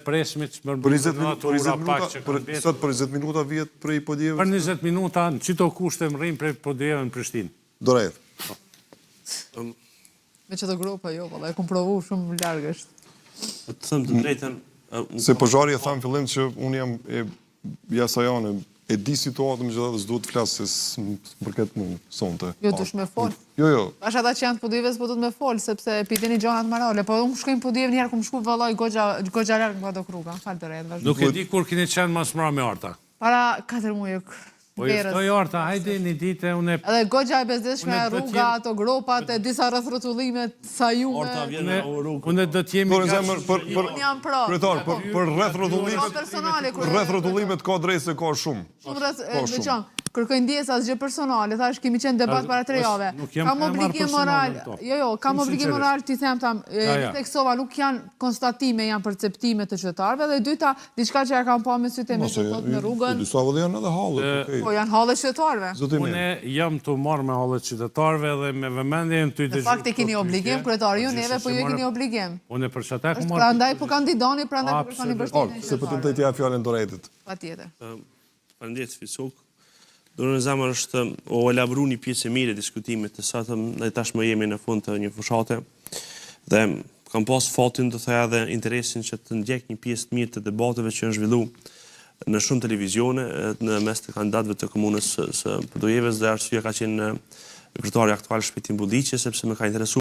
Presmit që Për 20 minuta vjet prej podjevës? Për 20 minuta në qito kushte më rrim prej podjeve në Prishtinë. Dorejt. Me që të gropa jo, e kom provu shumë largësht. Të thëmë të drejten... Se Pozhari e thamë fillim që unë jam jasajane, e di situatën me gjitha dhe s'duhet të flasë, se përket mu, sonte. Jo, dush me folë. Jo. Pash ata që janë të podjeve s'po du të me folë, sepse piteni gjonat marale, po unë shkojnë podjeve njerë, kom shku vëlloj gogja largë nga do kruga, falë të rejtë, vazhdo. Nuk e di kur kini qenë mas mra me Arta. Para 4 mujë. Po jeftoj Arta, hajde një dite, unë e... Edhe gogja e bezdeshme, rruga, ato gropat, e disa rrethrotulimet, sa jume... Orta vjen në rrugë. Unë do t'jemi Unë jam pro. Kretar, për rrethrotulimet ka drejtë se ka shumë. Kërkojnë ndjesë asgjë personale, thash kemi qenë debat para 3 jave. Kam obligim moral, kam obligim moral t'i them tam, teksova nuk janë konstatime, janë perceptime të qytetarëve, dhe dyta, diçka që ja kam pa me sytë e me shëtot në rrugën. Disa vëllë janë edhe halët, okej. Po janë halët qytetarëve. Unë jam të marrë me halët qytetarëve dhe me vëmendje në ty të Në fakt e keni obligim, kryetar ju neve, po ju e keni obligim. Unë e për që ata ku marrë... Prandaj po kandidoni, prandaj po kërkoni vërtetin. Se për të të tja fjallin Dorejtit. Patjetër. Faleminderit Fisuk. Dorën e zemër është o elabru një pjesë e mirë e diskutimit të satëm, dhe tashmë jemi në fund të një fushate, dhe kam pas fatin të theja dhe interesin që të ndjek një pjesë të mirë të debateve që janë zhvillu në shumë televizione, në mes të kandidatëve të komunës së Podujevës, dhe arsye ka qenë kryetari aktual Shpëtim Bulliqi, sepse më ka interesuar